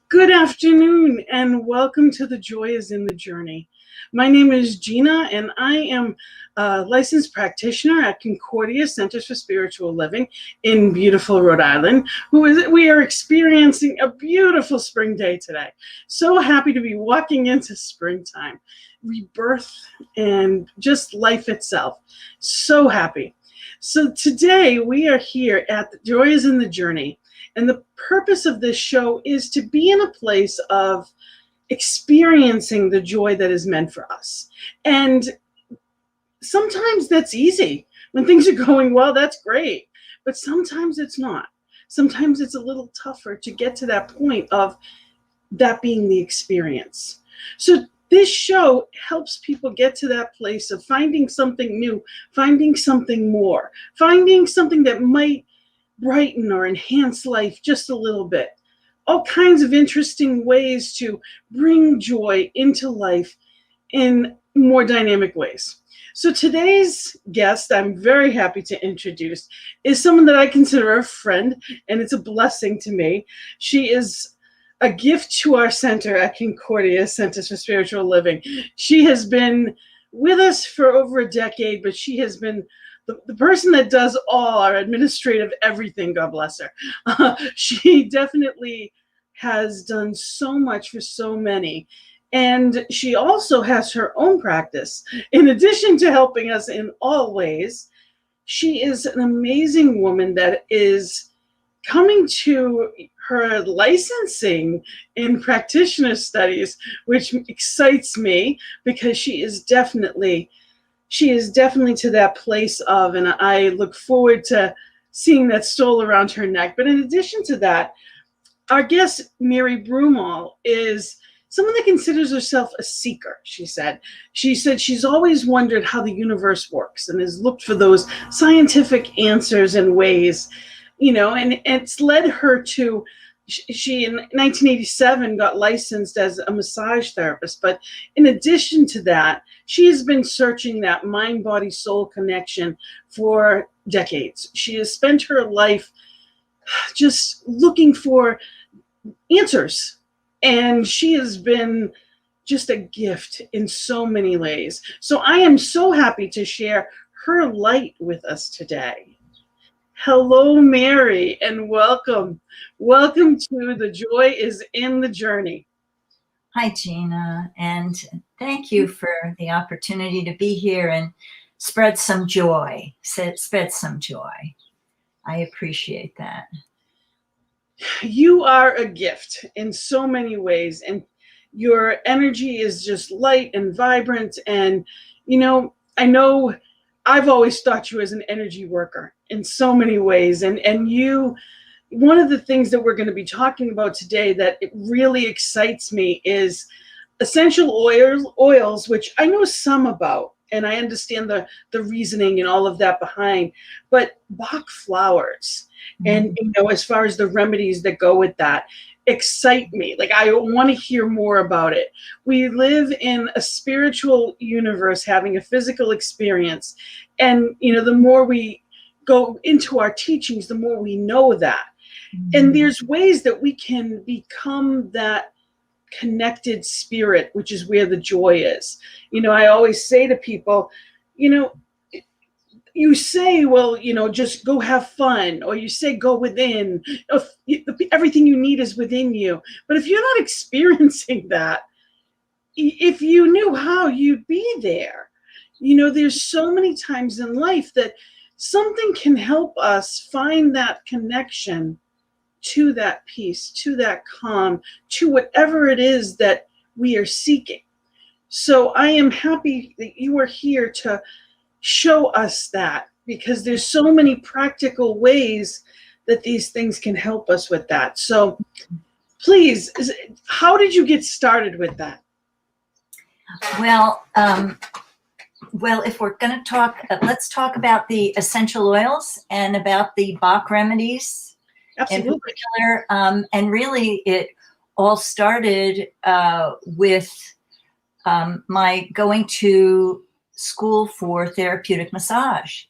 Good afternoon and welcome to The Joy is in the Journey. My name is Gina and I am a licensed practitioner at Concordia Centers for Spiritual Living in beautiful Rhode Island. We are experiencing a beautiful spring day today. So happy to be walking into springtime, rebirth, and just life itself. So happy. So today we are here at The Joy is in the Journey. And the purpose of this show is to be in a place of experiencing the joy that is meant for us. And sometimes that's easy. When things are going well, that's great. But sometimes it's not. Sometimes it's a little tougher to get to that point of that being the experience. So this show helps people get to that place of finding something new, finding something more, finding something that might brighten or enhance life just a little bit. All kinds of interesting ways to bring joy into life in more dynamic ways. So today's guest, I'm very happy to introduce, is someone that I consider a friend, and it's a blessing to me. She is a gift to our center at Concordia Centers for Spiritual Living. She has been with us for over a decade, but she has been the person that does all our administrative everything, God bless her. She definitely has done so much for so many. And she also has her own practice. In addition to helping us in all ways, she is an amazing woman that is coming to her licensing in practitioner studies, which excites me because she is definitely to that place of, and I look forward to seeing that stole around her neck. But in addition to that, our guest, Mary Broomall, is someone that considers herself a seeker, she said. She said she's always wondered how the universe works and has looked for those scientific answers and ways, and it's led her to, she in 1987 got licensed as a massage therapist. But in addition to that, she has been searching that mind, body, soul connection for decades. She has spent her life just looking for answers. And she has been just a gift in so many ways. So I am so happy to share her light with us today. Hello, Mary, and welcome. Welcome to The Joy is in the Journey. Hi, Gina, and thank you for the opportunity to be here and spread some joy. Spread some joy. I appreciate that. You are a gift in so many ways, and your energy is just light and vibrant. And, I know I've always thought you as an energy worker in so many ways. And you, one of the things that we're going to be talking about today that it really excites me is essential oils, which I know some about, and I understand the reasoning and all of that behind, but Bach flowers, and as far as the remedies that go with that, excite me. Like, I want to hear more about it. We live in a spiritual universe having a physical experience, and the more we go into our teachings, the more we know that. And there's ways that we can become that connected spirit, which is where the joy is. I always say to people, you say, well, just go have fun, or you say go within. Everything you need is within you. But if you're not experiencing that, if you knew how, you'd be there. There's so many times in life that something can help us find that connection to that peace, to that calm, to whatever it is that we are seeking. So I am happy that you are here to show us that, because there's so many practical ways that these things can help us with that. So please, how did you get started with that? Well, if we're going to talk, let's talk about the essential oils and about the Bach remedies. Absolutely. In particular, and really it all started with my going to school for therapeutic massage.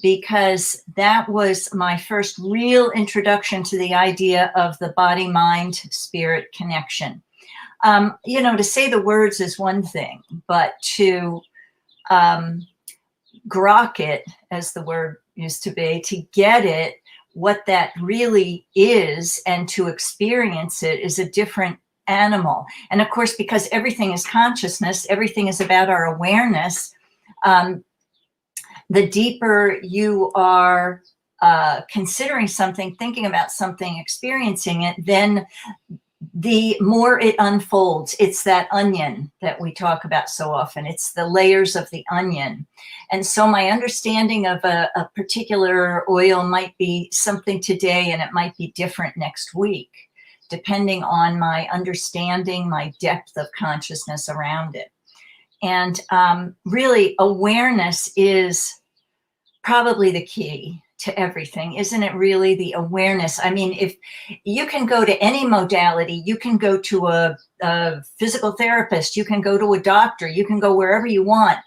because that was my first real introduction to the idea of the body, mind, spirit connection. You know, to say the words is one thing, but to grok it, as the word used to be, to get it, what that really is, and to experience it is a different animal. And of course, because everything is consciousness, everything is about our awareness, the deeper you are considering something, thinking about something, experiencing it, then the more it unfolds. It's that onion that we talk about so often. It's the layers of the onion. And so my understanding of a particular oil might be something today, and it might be different next week, depending on my understanding, my depth of consciousness around it. And really, awareness is probably the key to everything. Isn't it really the awareness? I mean, if you can go to any modality, you can go to a physical therapist, you can go to a doctor, you can go wherever you want,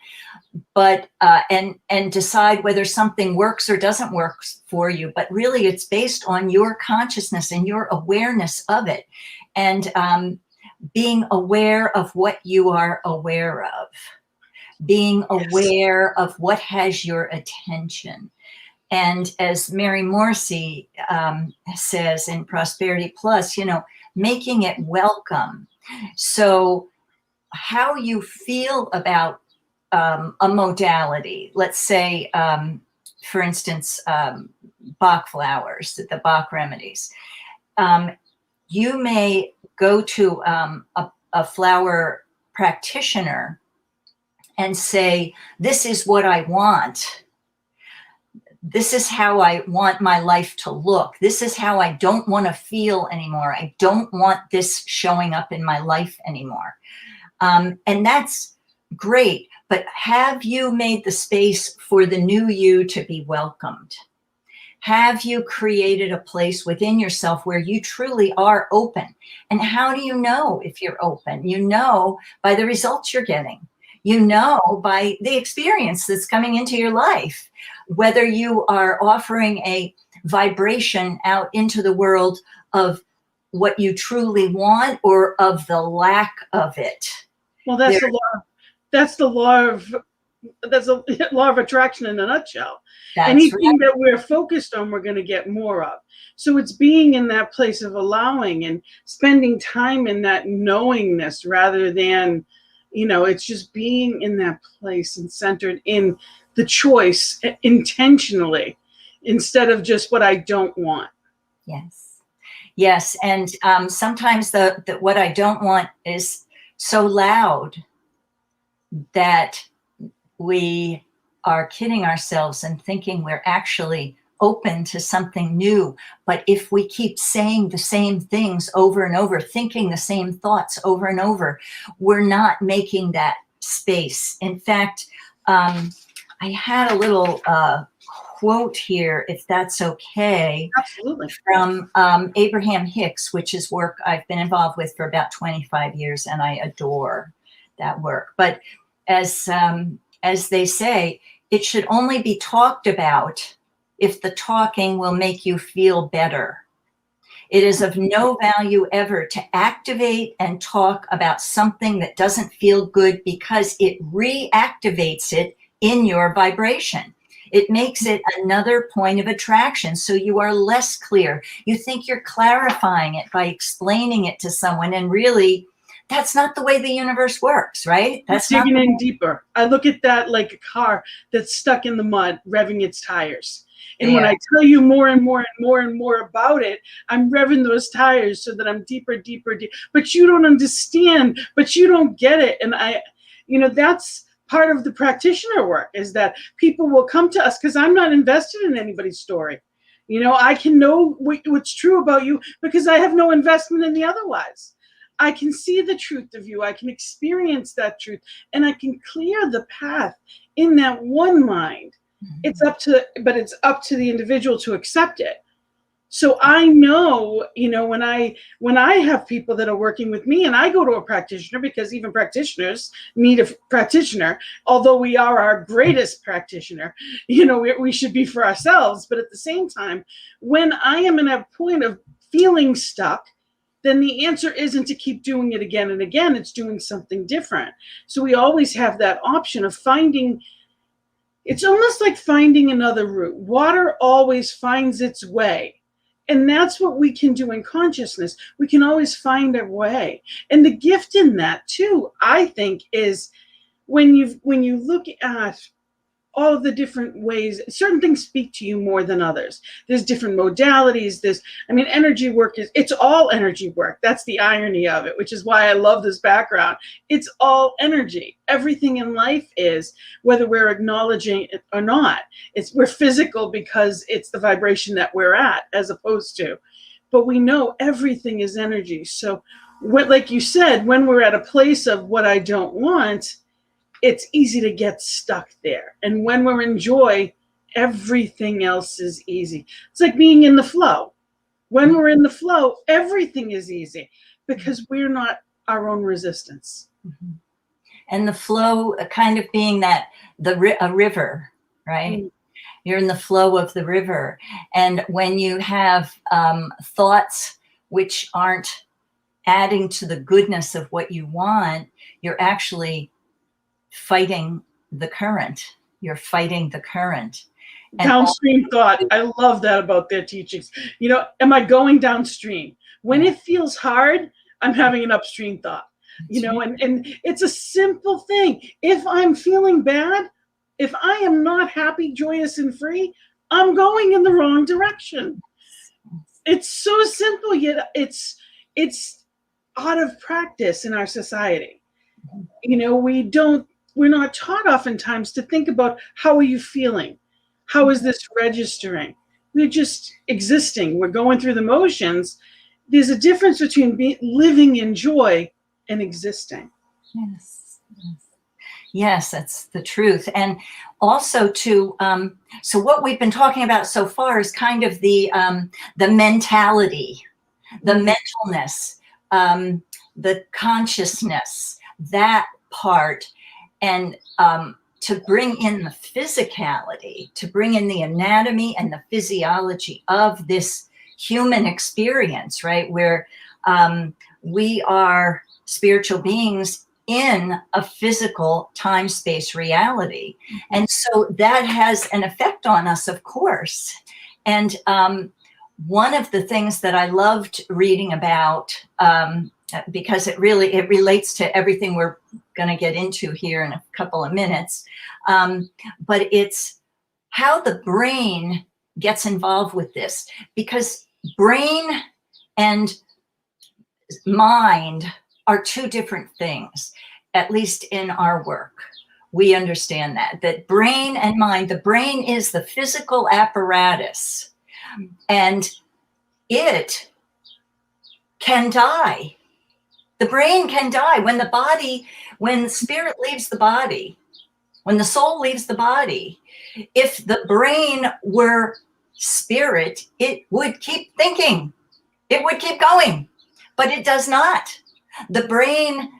but and decide whether something works or doesn't work for you. But really, it's based on your consciousness and your awareness of it, and being aware of what you are aware of, being aware of what has your attention. And as Mary Morrissey says in Prosperity Plus, you know, making it welcome. So how you feel about a modality, let's say, for instance, Bach flowers, the Bach remedies. You may go to a flower practitioner and say, this is what I want. This is how I want my life to look. This is how I don't want to feel anymore. I don't want this showing up in my life anymore. And that's great. But have you made the space for the new you to be welcomed? Have you created a place within yourself where you truly are open? And how do you know if you're open? You know by the results you're getting. You know by the experience that's coming into your life, whether you are offering a vibration out into the world of what you truly want or of the lack of it. Well, that's the law of attraction in a nutshell. Anything that we're focused on, we're going to get more of. So it's being in that place of allowing and spending time in that knowingness rather than, you know, it's just being in that place and centered in the choice intentionally instead of just what I don't want. Yes. Yes. And sometimes the what I don't want is so loud that we are kidding ourselves and thinking we're actually open to something new. But if we keep saying the same things over and over, thinking the same thoughts over and over, we're not making that space. In fact, I had a little quote here, if that's okay. Absolutely. From Abraham Hicks, which is work I've been involved with for about 25 years, and I adore that work. But as they say, it should only be talked about if the talking will make you feel better. It is of no value ever to activate and talk about something that doesn't feel good because it reactivates it in your vibration. It makes it another point of attraction. So you are less clear. You think you're clarifying it by explaining it to someone, and really, that's not the way the universe works, right? That's digging in deeper. I look at that like a car that's stuck in the mud, revving its tires. And when I tell you more and more and more and more about it, I'm revving those tires so that I'm deeper, deeper, deeper. But you don't understand, but you don't get it. And that's part of the practitioner work, is that people will come to us because I'm not invested in anybody's story. You know, I can know what's true about you because I have no investment in the otherwise. I can see the truth of you. I can experience that truth, and I can clear the path in that one mind. It's up to the individual to accept it. So I know, when I have people that are working with me and I go to a practitioner, because even practitioners need a practitioner, although we are our greatest practitioner, we should be for ourselves. But at the same time, when I am in a point of feeling stuck, then the answer isn't to keep doing it again and again. It's doing something different. So we always have that option of finding. It's almost like finding another route. Water always finds its way. And that's what we can do in consciousness. We can always find a way. And the gift in that too, I think, is when you look at all of the different ways, certain things speak to you more than others. There's different modalities. Energy work it's all energy work. That's the irony of it, which is why I love this background. It's all energy. Everything in life is, whether we're acknowledging it or not. We're physical because it's the vibration that we're at, as opposed to, but we know everything is energy. So like you said, when we're at a place of what I don't want, it's easy to get stuck there. And when we're in joy, everything else is easy. It's like being in the flow. When we're in the flow, everything is easy because we're not our own resistance. Mm-hmm. And the flow kind of being that a river, right? Mm. You're in the flow of the river. And when you have thoughts which aren't adding to the goodness of what you want, you're actually fighting the current. You're fighting the current. And downstream thought. I love that about their teachings. Am I going downstream? When it feels hard, I'm having an upstream thought. And it's a simple thing. If I'm feeling bad, if I am not happy, joyous, and free, I'm going in the wrong direction. It's so simple, yet it's out of practice in our society. We're not taught oftentimes to think about, how are you feeling? How is this registering? We're just existing. We're going through the motions. There's a difference between living in joy and existing. Yes, that's the truth. And also so what we've been talking about so far is kind of the mentality, the mentalness, the consciousness, that part. And to bring in the physicality, to bring in the anatomy and the physiology of this human experience, right? Where we are spiritual beings in a physical time-space reality. And so that has an effect on us, of course. And one of the things that I loved reading about, because it relates to everything we're going to get into here in a couple of minutes, but it's how the brain gets involved with this, because brain and mind are two different things, at least in our work. We understand that brain and mind, the brain is the physical apparatus, and it can die. The brain can die when the spirit leaves the body, when the soul leaves the body. If the brain were spirit, it would keep thinking, it would keep going, but it does not. The brain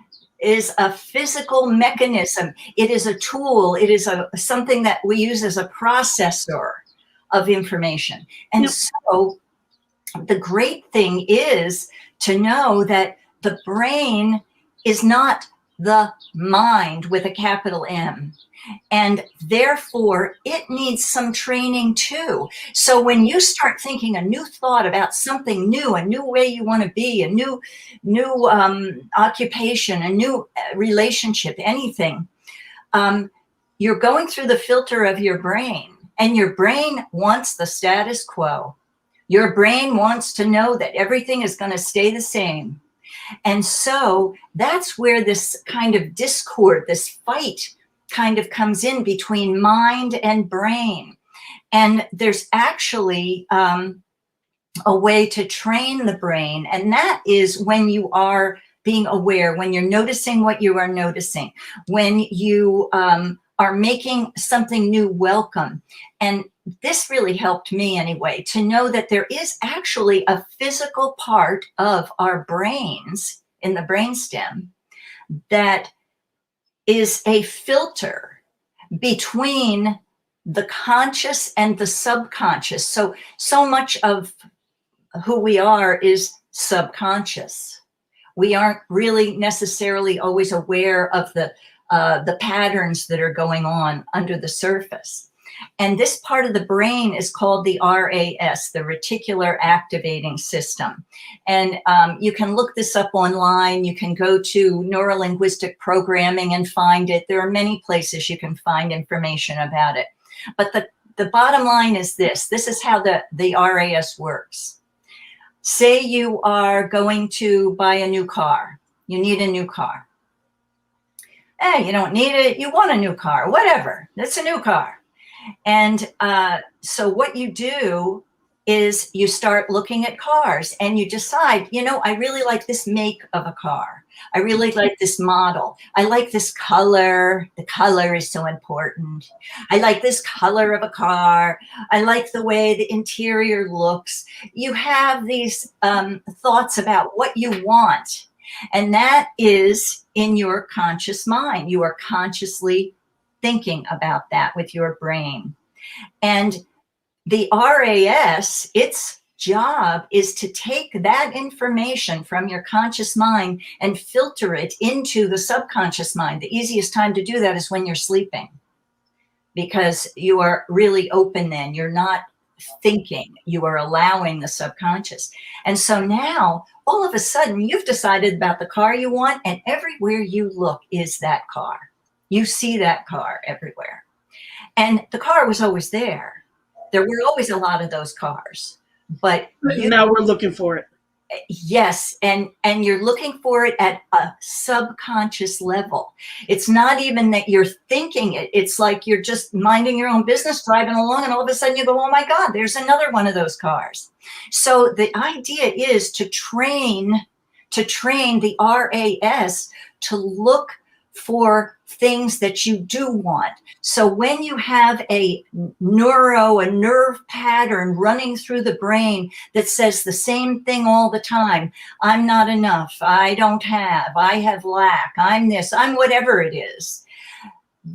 is a physical mechanism. It is a tool. It is something that we use as a processor of information. And so the great thing is to know that the brain is not the mind with a capital M. And therefore, it needs some training too. So when you start thinking a new thought about something new, a new way you want to be, a new occupation, a new relationship, anything, you're going through the filter of your brain, and your brain wants the status quo. Your brain wants to know that everything is going to stay the same. And so that's where this kind of discord, this fight kind of comes in between mind and brain. And there's actually a way to train the brain. And that is when you are being aware, when you're noticing what you are noticing, when you are making something new welcome. And this really helped me anyway, to know that there is actually a physical part of our brains in the brainstem that is a filter between the conscious and the subconscious. So much of who we are is subconscious. We aren't really necessarily always aware of the patterns that are going on under the surface. And this part of the brain is called the RAS, the reticular activating system. And you can look this up online. You can go to neurolinguistic programming and find it. There are many places you can find information about it. But the bottom line is this. This is how the RAS works. Say you are going to buy a new car. You need a new car. Hey, you don't need it. You want a new car, whatever. It's a new car. And so what you do is you start looking at cars and you decide, you know, I really like this make of a car. I really like this model. I like this color. The color is so important. I like this color of a car. I like the way the interior looks. You have these thoughts about what you want. And that is in your conscious mind. You are consciously thinking about that with your brain. And the RAS, its job is to take that information from your conscious mind and filter it into the subconscious mind. The easiest time to do that is when you're sleeping, because you are really open then. You're not thinking, you are allowing the subconscious. And so now, all of a sudden, you've decided about the car you want, and everywhere you look is that car. You see that car everywhere. And the car was always there. There were always a lot of those cars. But now we're looking for it. Yes, and you're looking for it at a subconscious level. It's not even that you're thinking it. It's like you're just minding your own business, driving along, and all of a sudden you go, oh my God, there's another one of those cars. So the idea is to train the RAS to look for things that you do want. So when you have a nerve pattern running through the brain that says the same thing all the time, I'm not enough, I don't have, I have lack, I'm this, I'm whatever it is,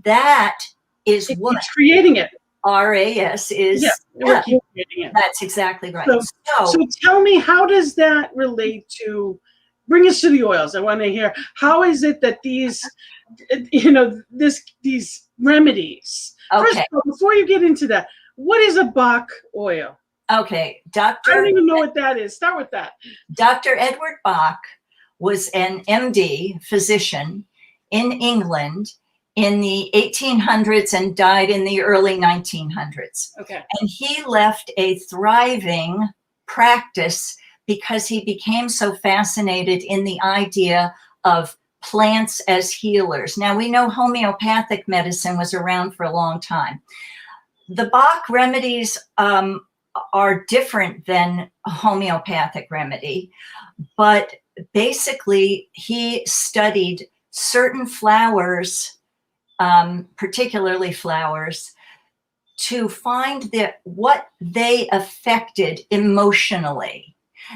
that is what it's creating it. RAS is. Yeah, creating it. That's exactly right. So tell me, how does that relate to, bring us to the oils. I want to hear, how is it that these, these remedies. Okay. First of all, before you get into that, what is a Bach oil? Okay, I don't even know what that is. Start with that. Dr. Edward Bach was an MD physician in England in the 1800s and died in the early 1900s. Okay. And he left a thriving practice because he became so fascinated in the idea of plants as healers. Now, we know homeopathic medicine was around for a long time. The Bach remedies are different than a homeopathic remedy, but basically he studied certain flowers, particularly flowers, to find what they affected emotionally.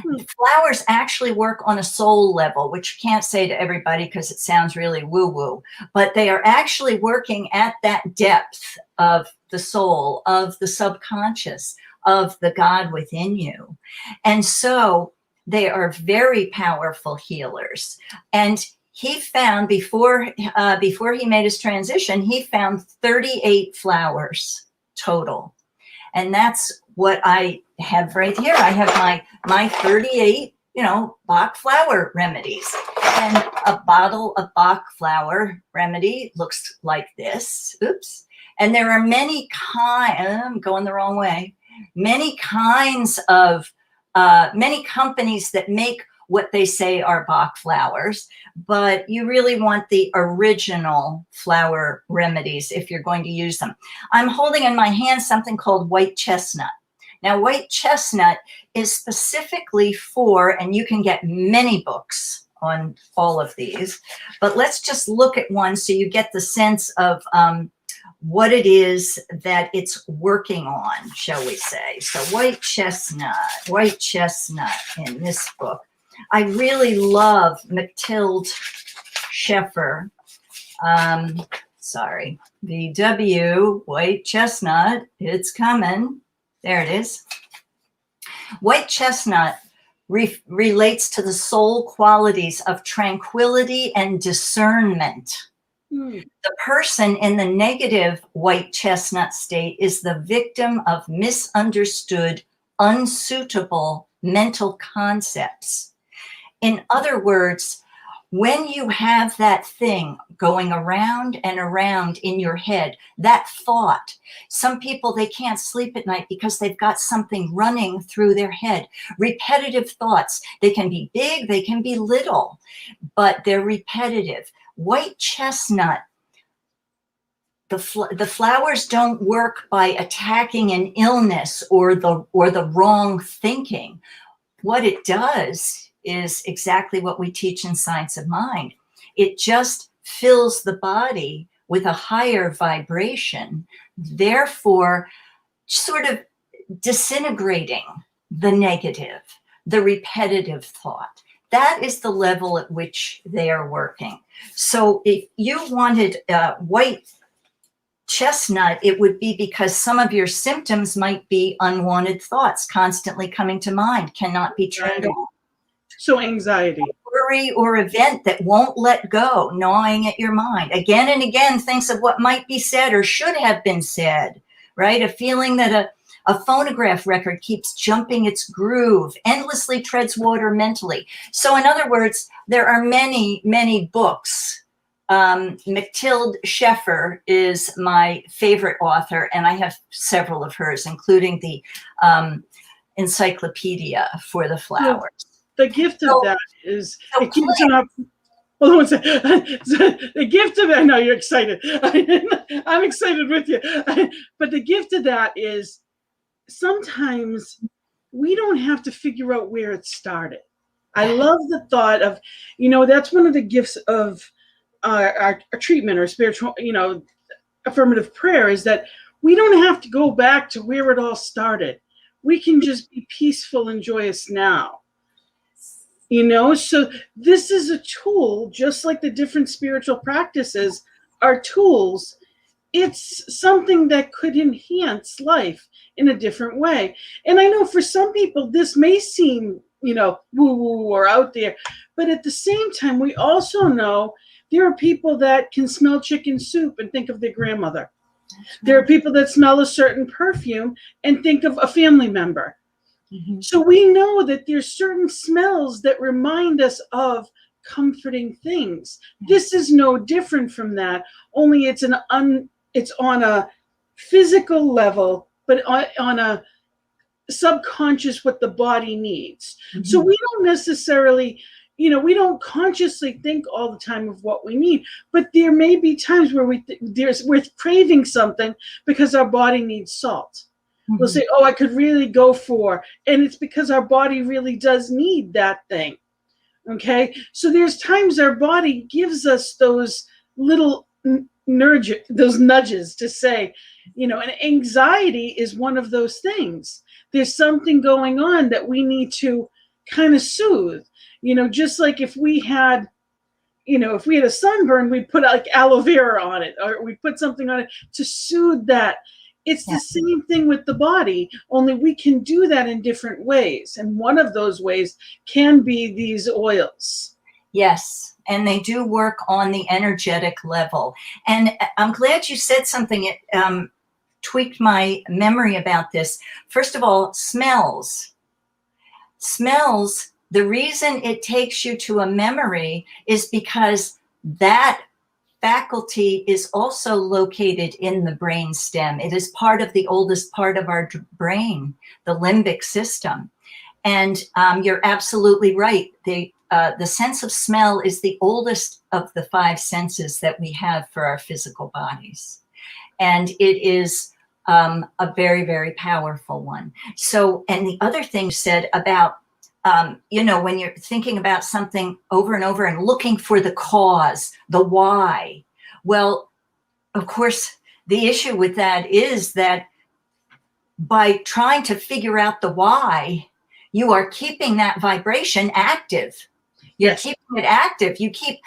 Flowers actually work on a soul level, which you can't say to everybody because it sounds really woo-woo, but they are actually working at that depth of the soul, of the subconscious, of the God within you. And so they are very powerful healers. And he found, before he made his transition, he found 38 flowers total. And that's what I have right here. I have my 38, Bach flower remedies. And a bottle of Bach flower remedy looks like this. Oops. And there are many I'm going the wrong way. Many kinds of, many companies that make what they say are Bach flowers, but you really want the original flower remedies if you're going to use them. I'm holding in my hand something called white chestnut. Now, white chestnut is specifically for, and you can get many books on all of these, but let's just look at one so you get the sense of what it is that it's working on, shall we say. So white chestnut in this book. I really love Mathilde Scheffer. Sorry, VW, white chestnut, it's coming. There it is. White chestnut relates to the soul qualities of tranquility and discernment. The person in the negative white chestnut state is the victim of misunderstood, unsuitable mental concepts. In other words, when you have that thing going around and around in your head, that thought, some people, they can't sleep at night because they've got something running through their head. Repetitive thoughts, they can be big, they can be little, but they're repetitive. White chestnut, the flowers don't work by attacking an illness or the wrong thinking. What it does is exactly what we teach in Science of Mind. It just fills the body with a higher vibration, therefore sort of disintegrating the negative, the repetitive thought. That is the level at which they are working. So if you wanted white chestnut, it would be because some of your symptoms might be unwanted thoughts constantly coming to mind, cannot be turned off. So anxiety. Worry or event that won't let go, gnawing at your mind. Again and again, thinks of what might be said or should have been said, right? A feeling that a phonograph record keeps jumping its groove, endlessly treads water mentally. So in other words, there are many, many books. Mathilde Scheffer is my favorite author, and I have several of hers, including the Encyclopedia for the Flowers. The gift of that is it gives an hold on one second. The gift of it, I know you're excited. I'm excited with you. But the gift of that is sometimes we don't have to figure out where it started. I love the thought of, that's one of the gifts of our treatment or spiritual, affirmative prayer, is that we don't have to go back to where it all started. We can just be peaceful and joyous now. So this is a tool, just like the different spiritual practices are tools. It's something that could enhance life in a different way. And I know for some people, this may seem, woo-woo or out there, but at the same time, we also know there are people that can smell chicken soup and think of their grandmother. There are people that smell a certain perfume and think of a family member. Mm-hmm. So we know that there's certain smells that remind us of comforting things. This is no different from that, only it's on a physical level, but on a subconscious what the body needs. Mm-hmm. So we don't necessarily, we don't consciously think all the time of what we need, but there may be times where we're craving something because our body needs salt. Mm-hmm. We'll say, I could really go for, and it's because our body really does need that thing. Okay. So there's times our body gives us those little those nudges to say, and anxiety is one of those things. There's something going on that we need to kind of soothe, just like if we had a sunburn, we'd put like aloe vera on it, or we'd put something on it to soothe that. It's the same thing with the body, only we can do that in different ways. And one of those ways can be these oils. Yes, and they do work on the energetic level. And I'm glad you said something. It tweaked my memory about this. First of all, smells. Smells, the reason it takes you to a memory is because that faculty is also located in the brain stem. It is part of the oldest part of our brain, the limbic system. And you're absolutely right. The sense of smell is the oldest of the 5 senses that we have for our physical bodies. And it is a very, very powerful one. So, and the other thing you said about, when you're thinking about something over and over and looking for the cause, the why, well, of course, the issue with that is that by trying to figure out the why, you are keeping that vibration active. You're Yes. keeping it active. You keep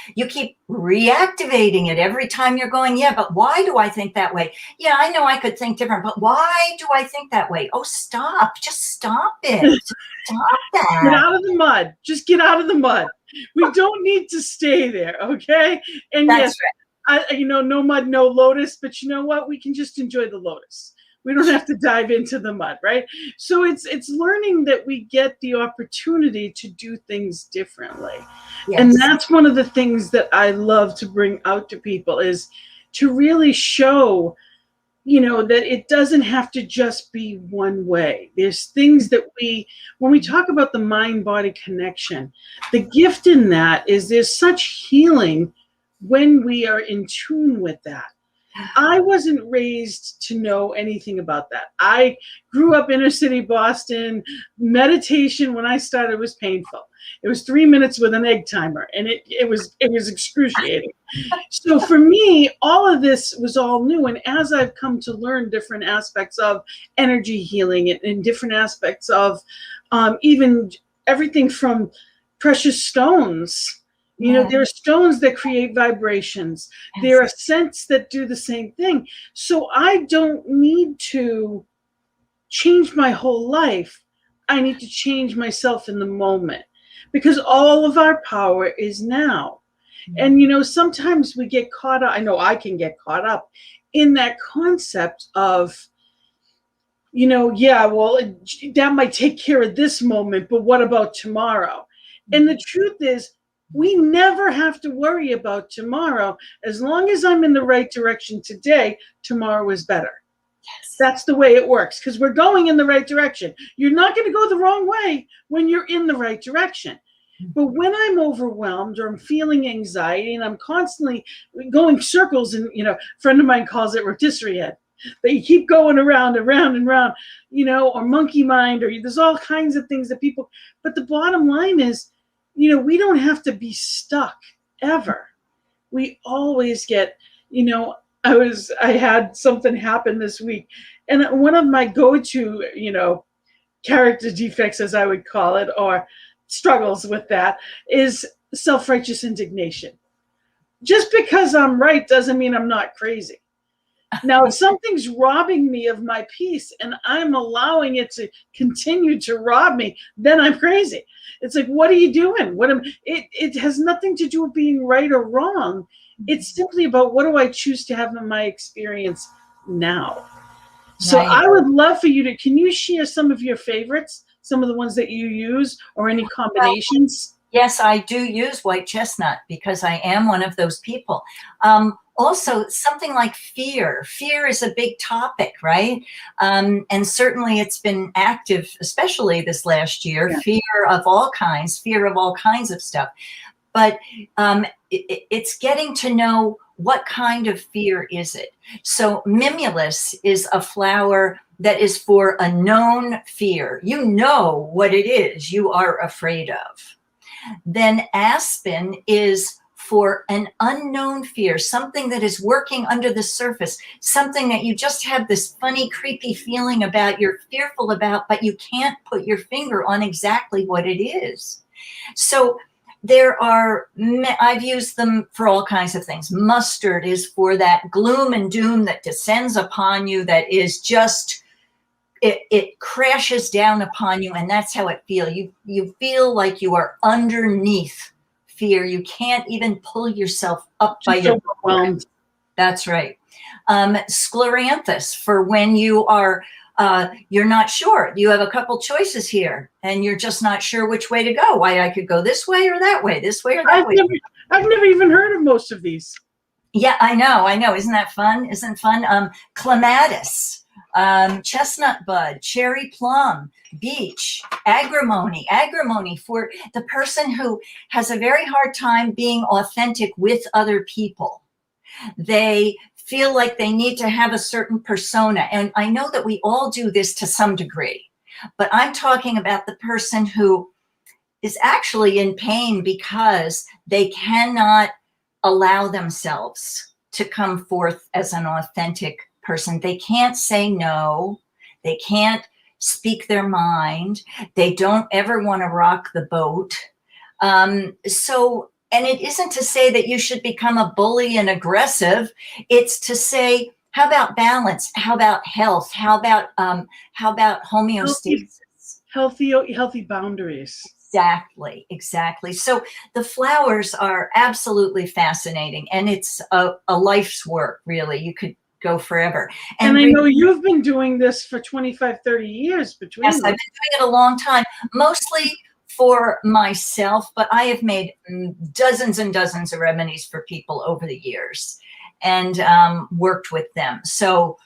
reactivating it every time you're going, yeah, but why do I think that way? Yeah, I know I could think different, but why do I think that way? Oh, stop. Just stop it. Stop that. Get out of the mud. Just get out of the mud. We don't need to stay there, okay? And That's yes, no mud, no lotus, but you know what? We can just enjoy the lotus. We don't have to dive into the mud, right? So it's learning that we get the opportunity to do things differently. Yes. And that's one of the things that I love to bring out to people, is to really show, that it doesn't have to just be one way. There's things that when we talk about the mind-body connection, the gift in that is there's such healing when we are in tune with that. I wasn't raised to know anything about that. I grew up inner city Boston. Meditation, when I started, was painful. It was 3 minutes with an egg timer, and it was excruciating. So for me, all of this was all new. And as I've come to learn different aspects of energy healing and different aspects of even everything from precious stones. There are stones that create vibrations. There are scents that do the same thing. So I don't need to change my whole life. I need to change myself in the moment, because all of our power is now. And, sometimes we get caught up. I know I can get caught up in that concept of, that might take care of this moment, but what about tomorrow? And the truth is, we never have to worry about tomorrow. As long as I'm in the right direction today, tomorrow is better. Yes. That's the way it works, because we're going in the right direction. You're not going to go the wrong way when you're in the right direction. But when I'm overwhelmed or I'm feeling anxiety and I'm constantly going circles, and, a friend of mine calls it rotisserie head, that you keep going around and round and round, or monkey mind, or there's all kinds of things that people, but the bottom line is, we don't have to be stuck ever. We always get, I had something happen this week, and one of my go-to, character defects, as I would call it, or struggles with that, is self-righteous indignation. Just because I'm right doesn't mean I'm not crazy. Now, if something's robbing me of my peace and I'm allowing it to continue to rob me, then I'm crazy. It's like, what are you doing? It has nothing to do with being right or wrong. It's simply about, what do I choose to have in my experience now? So Right. I would love for you can you share some of your favorites, some of the ones that you use, or any combinations? Yes, I do use white chestnut because I am one of those people. Also, something like fear. Fear is a big topic, right? And certainly it's been active, especially this last year. Yeah. Fear of all kinds of stuff. But it's getting to know, what kind of fear is it? So mimulus is a flower that is for a known fear. You know what it is you are afraid of. Then aspen is for an unknown fear, something that is working under the surface, something that you just have this funny, creepy feeling about, you're fearful about, but you can't put your finger on exactly what it is. So I've used them for all kinds of things. Mustard is for that gloom and doom that descends upon you, that is just, it crashes down upon you, and that's how it feels. You feel like you are underneath fear. You can't even pull yourself up by your overwhelmed. That's right. Scleranthus, for when you are you're not sure. You have a couple choices here, and you're just not sure which way to go. Why, I could go this way or that way, this way or that way. I've never even heard of most of these. Yeah, I know. Isn't that fun? Isn't it fun? Clematis, chestnut bud, cherry plum, beech, agrimony for the person who has a very hard time being authentic with other people. They feel like they need to have a certain persona. And I know that we all do this to some degree, but I'm talking about the person who is actually in pain because they cannot allow themselves to come forth as an authentic person. They can't say no. They can't speak their mind. They don't ever want to rock the boat. And it isn't to say that you should become a bully and aggressive. It's to say, how about balance? How about health? How about homeostasis? Healthy boundaries. Exactly. So the flowers are absolutely fascinating, and it's a life's work, really. You could go forever. And I know you've been doing this for 25, 30 years between Yes, I've been doing it a long time, mostly for myself, but I have made dozens and dozens of remedies for people over the years and worked with them. So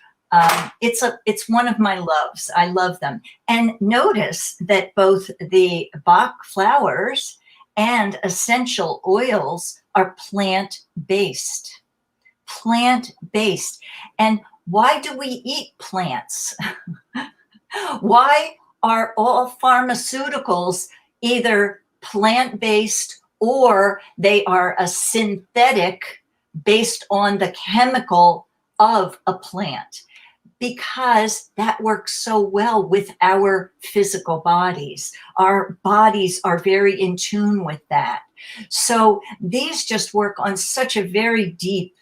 it's one of my loves. I love them. And notice that both the Bach flowers and essential oils are plant-based. Plant-based. And why do we eat plants? Why are all pharmaceuticals either plant-based or they are a synthetic based on the chemical of a plant? Because that works so well with our physical bodies. Our bodies are very in tune with that. So these just work on such a very deep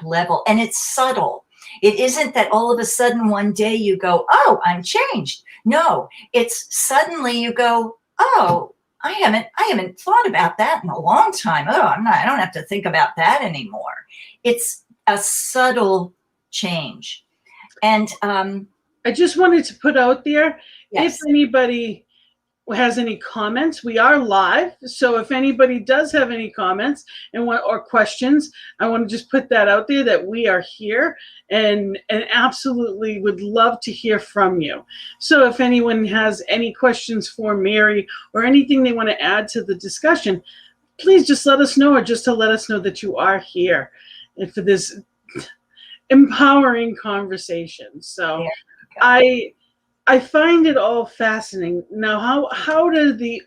level, and it's subtle. It isn't that all of a sudden one day you go, oh, I'm changed. No, it's suddenly you go, oh, I haven't thought about that in a long time. Oh, I don't have to think about that anymore. It's a subtle change. And I just wanted to put out there, yes. if anybody has any comments, we are live. So if anybody does have any comments or questions, I want to just put that out there that we are here and absolutely would love to hear from you. So if anyone has any questions for Mary or anything they want to add to the discussion, please just let us know, or just to let us know that you are here and for this empowering conversation. So yeah. I find it all fascinating. Now, how do the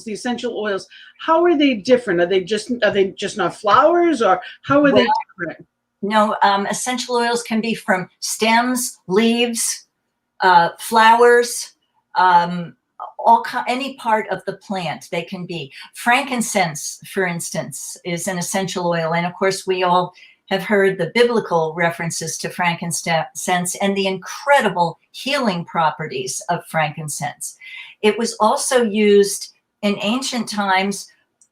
essential oils, how are they different? Are they just not flowers, or how are they different? No, essential oils can be from stems, leaves, flowers, any part of the plant they can be. Frankincense, for instance, is an essential oil, and of course we all have heard the biblical references to frankincense and the incredible healing properties of frankincense. It was also used in ancient times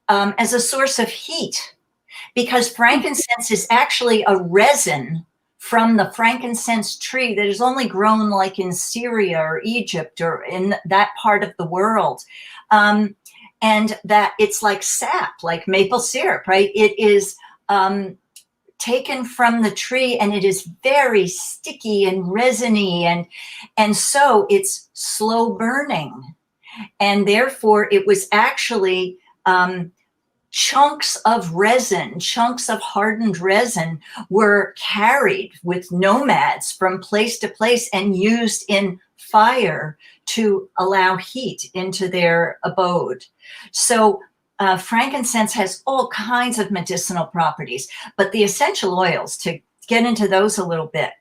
as a source of heat, because frankincense is actually a resin from the frankincense tree that is only grown like in Syria or Egypt or in that part of the world. And that it's like sap, like maple syrup, right? It is taken from the tree, and it is very sticky and resiny, and so it's slow burning, and therefore it was actually chunks of hardened resin were carried with nomads from place to place and used in fire to allow heat into their abode. So frankincense has all kinds of medicinal properties, but the essential oils, to get into those a little bit,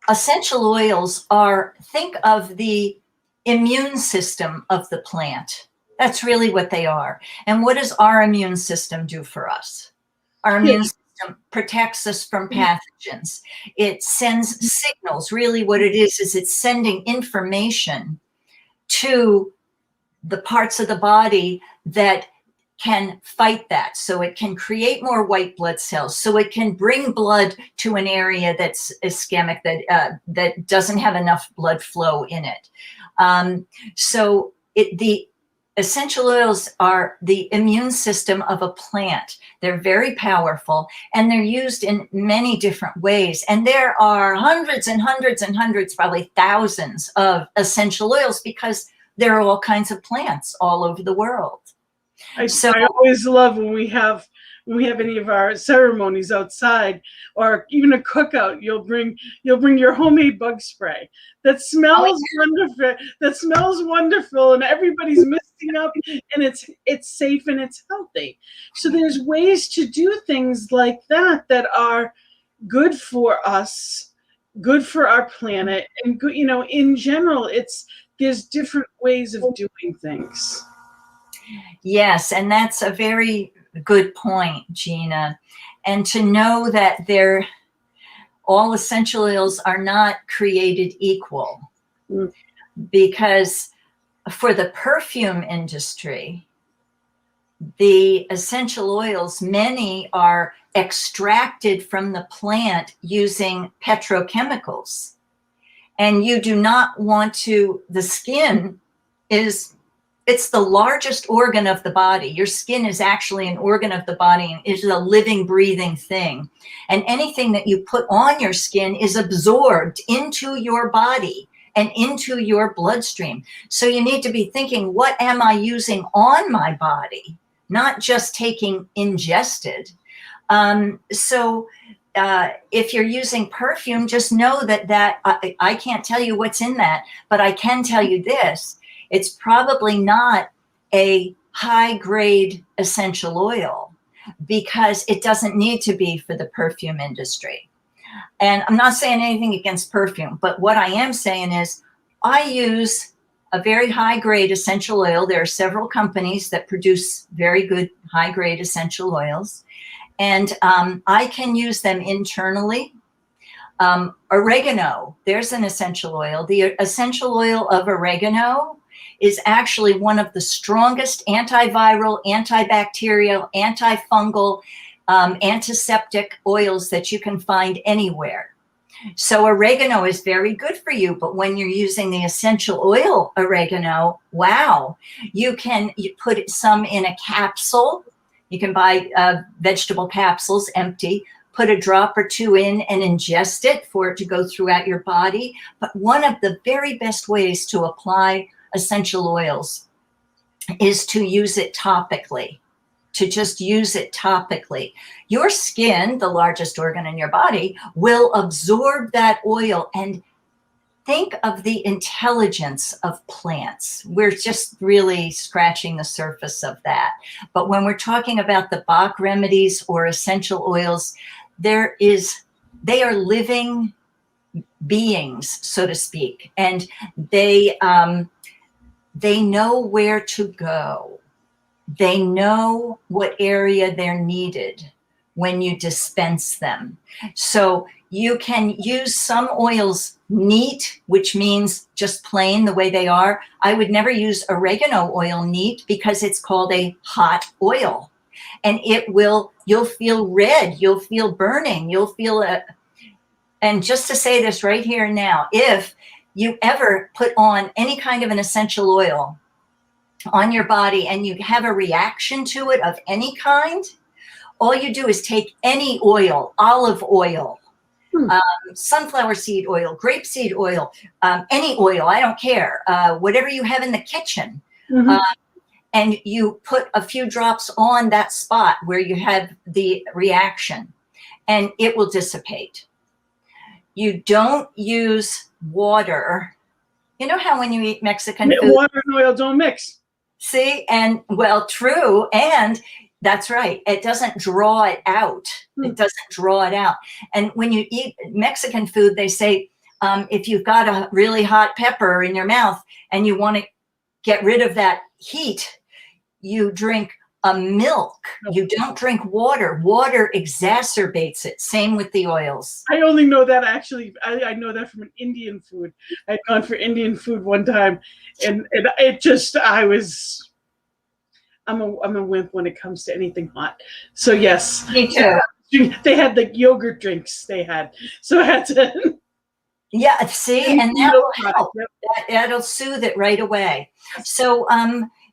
essential oils think of the immune system of the plant. That's really what they are. And what does our immune system do for us? Our immune system protects us from pathogens. It sends signals. Really what it is it's sending information to the parts of the body that can fight that. So it can create more white blood cells. So it can bring blood to an area that's ischemic, that doesn't have enough blood flow in it. The essential oils are the immune system of a plant. They're very powerful, and they're used in many different ways. And there are hundreds and hundreds and hundreds, probably thousands of essential oils, because there are all kinds of plants all over the world. I always love when we have any of our ceremonies outside, or even a cookout, you'll bring your homemade bug spray that smells wonderful. That smells wonderful, and everybody's misting up, and it's safe and it's healthy. So there's ways to do things like that are good for us, good for our planet, and good, in general, there's different ways of doing things. Yes, and that's a very good point, Gina. And to know that all essential oils are not created equal. Mm. Because for the perfume industry, the essential oils, many are extracted from the plant using petrochemicals. And you do not want to, the skin it's the largest organ of the body. Your skin is actually an organ of the body and is a living, breathing thing. And anything that you put on your skin is absorbed into your body and into your bloodstream. So you need to be thinking, what am I using on my body? Not just taking ingested. If you're using perfume, just know that I can't tell you what's in that, but I can tell you this. It's probably not a high grade essential oil because it doesn't need to be for the perfume industry. And I'm not saying anything against perfume, but what I am saying is I use a very high grade essential oil. There are several companies that produce very good high grade essential oils, and I can use them internally. Oregano, there's an essential oil. The essential oil of oregano is actually one of the strongest antiviral, antibacterial, antifungal, antiseptic oils that you can find anywhere. So oregano is very good for you, but when you're using the essential oil oregano, wow, you put some in a capsule. You can buy vegetable capsules empty, put a drop or two in and ingest it for it to go throughout your body. But one of the very best ways to apply essential oils is to use it topically, to just use it topically. Your skin, the largest organ in your body, will absorb that oil. And think of the intelligence of plants. We're just really scratching the surface of that. But when we're talking about the Bach remedies or essential oils, they are living beings, so to speak, and they know where to go. They know what area they're needed when you dispense them. So you can use some oils neat, which means just plain the way they are. I would never use oregano oil neat because it's called a hot oil. And you'll feel red, you'll feel burning, you'll feel and just to say this right here and now, if you ever put on any kind of an essential oil on your body and you have a reaction to it of any kind, all you do is take any oil, olive oil, sunflower seed oil, grapeseed oil, any oil, I don't care, whatever you have in the kitchen, and you put a few drops on that spot where you have the reaction, and it will dissipate. You don't use water. You know how when you eat Mexican food, water and oil don't mix. See, and well, true. And that's right. It doesn't draw it out. It doesn't draw it out. And when you eat Mexican food, they say, if you've got a really hot pepper in your mouth and you want to get rid of that heat, you drink a milk. You don't drink water. Water exacerbates it. Same with the oils. I only know that actually. I know that from an Indian food. I'd gone for Indian food one time, and it just I'm a wimp when it comes to anything hot. So yes, me too. They had the yogurt drinks. They had, so I had to. Yeah, see, and that will help. That'll soothe it right away. So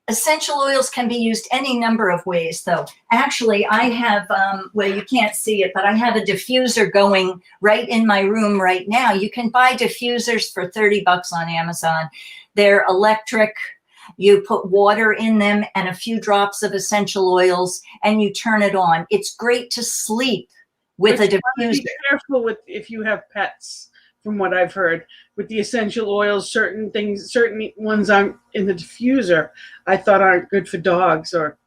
essential oils can be used any number of ways, though. Actually, I have, well, you can't see it, but I have a diffuser going right in my room right now. You can buy diffusers for $30 on Amazon. They're electric. You put water in them and a few drops of essential oils, and you turn it on. It's great to sleep with a diffuser. Be careful with if you have pets. From what I've heard, with the essential oils, certain ones aren't in the diffuser. I thought aren't good for dogs. Or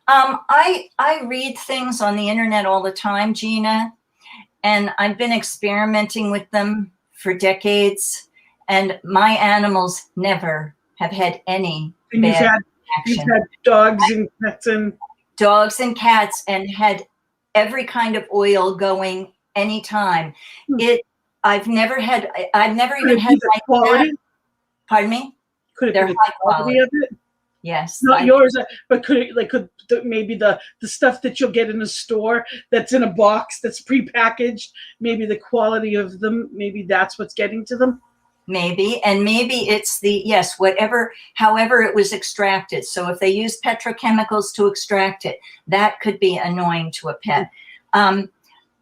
I read things on the internet all the time, Gina, and I've been experimenting with them for decades, and my animals never have had any And bad you've action. had dogs and cats and Dogs and cats, and had every kind of oil going anytime. I've never even had my quality. cat. Pardon me? Could it They're be the high quality of it? Yes. Not yours, but could maybe the stuff that you'll get in a store that's in a box that's prepackaged, maybe the quality of them, maybe that's what's getting to them? Maybe, and maybe it's however it was extracted. So if they use petrochemicals to extract it, that could be annoying to a pet.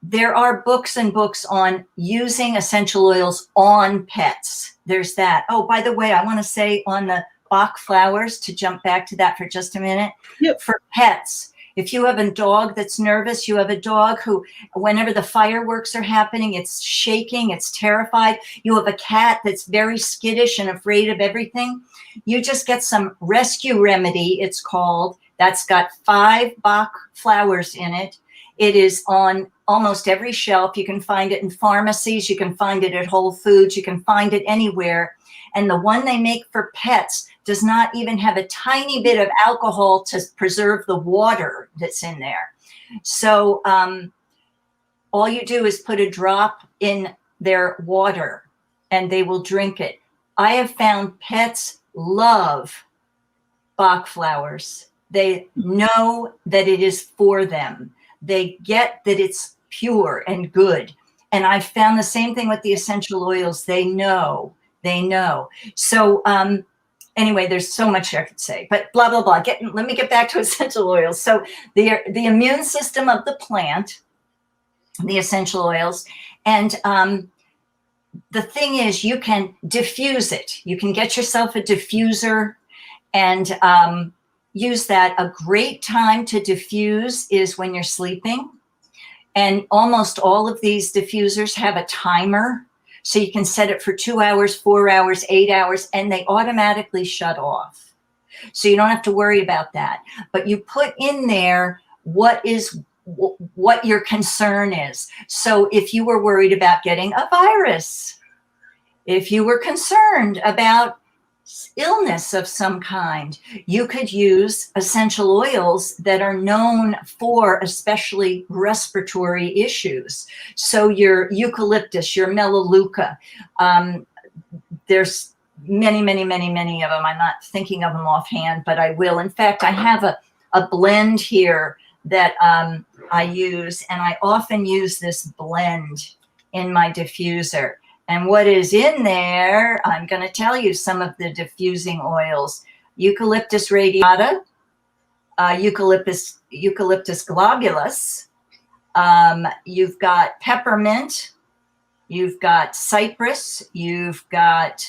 There are books and books on using essential oils on pets. There's that. Oh, by the way, I want to say on the Bach flowers, to jump back to that for just a minute. Yep. For pets, if you have a dog that's nervous, you have a dog who, whenever the fireworks are happening, it's shaking, it's terrified. You have a cat that's very skittish and afraid of everything. You just get some Rescue Remedy, it's called. That's got 5 Bach flowers in it. It is on almost every shelf. You can find it in pharmacies. You can find it at Whole Foods. You can find it anywhere. And the one they make for pets does not even have a tiny bit of alcohol to preserve the water that's in there. So all you do is put a drop in their water and they will drink it. I have found pets love Bach flowers. They know that it is for them. They get that it's pure and good. And I've found the same thing with the essential oils. They know. So anyway, there's so much I could say, but blah, blah, blah. Let me get back to essential oils. So the immune system of the plant, the essential oils, and the thing is, you can diffuse it. You can get yourself a diffuser and use that. A great time to diffuse is when you're sleeping. And almost all of these diffusers have a timer. So you can set it for 2 hours, 4 hours, 8 hours, and they automatically shut off. So you don't have to worry about that. But you put in there what your concern is. So if you were worried about getting a virus, if you were concerned about illness of some kind, you could use essential oils that are known for especially respiratory issues. So your eucalyptus, your melaleuca, there's many of them. I'm not thinking of them offhand, but I will. In fact, I have a blend here that I use, and I often use this blend in my diffuser. And what is in there, I'm going to tell you some of the diffusing oils. Eucalyptus radiata, Eucalyptus globulus. You've got peppermint. You've got cypress. You've got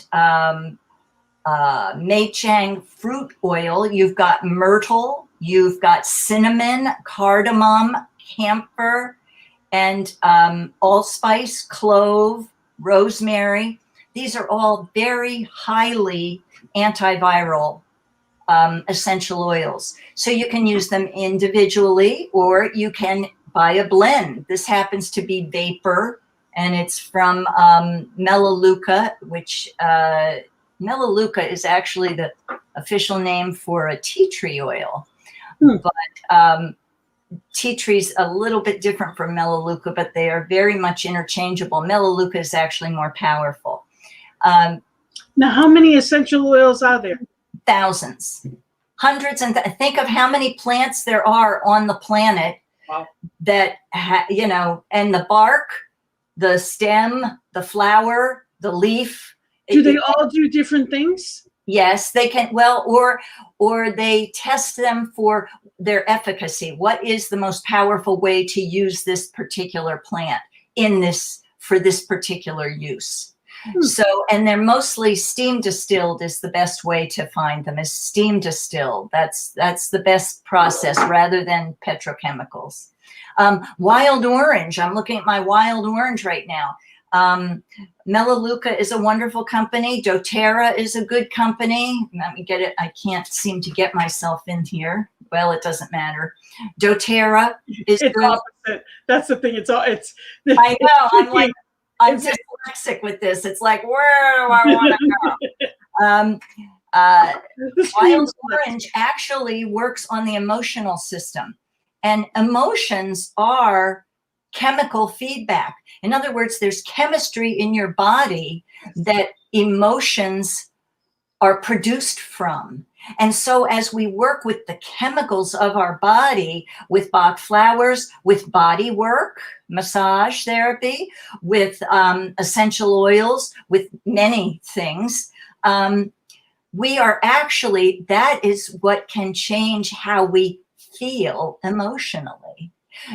Mei-Chang fruit oil. You've got myrtle. You've got cinnamon, cardamom, camphor, and allspice, clove, rosemary. These are all very highly antiviral essential oils. So you can use them individually, or you can buy a blend. This happens to be vapor, and it's from Melaleuca, which Melaleuca is actually the official name for a tea tree oil. But tea tree's a little bit different from Melaleuca, but they are very much interchangeable. Melaleuca is actually more powerful. Now, how many essential oils are there? Thousands, hundreds, and think of how many plants there are on the planet. Wow. That, and the bark, the stem, the flower, the leaf. Do they all do different things? Yes, they can. Well, or they test them for their efficacy. What is the most powerful way to use this particular plant for this particular use? So, and they're mostly steam distilled is the best way to find them, is steam distilled. That's the best process rather than petrochemicals. Wild orange. I'm looking at my wild orange right now. Melaleuca is a wonderful company. doTERRA is a good company. Let me get it. I can't seem to get myself in here. well, it doesn't matter. doTERRA is It's good. opposite. That's the thing. It's all. It's. I know. I'm like, I'm It's- dyslexic with this. It's like, where do I want to go? the screen Wild flips. orange actually works on the emotional system, and emotions are chemical feedback. In other words, there's chemistry in your body that emotions are produced from. And so as we work with the chemicals of our body, with Bach flowers, with body work, massage therapy, with essential oils, with many things, we are actually, that is what can change how we feel emotionally.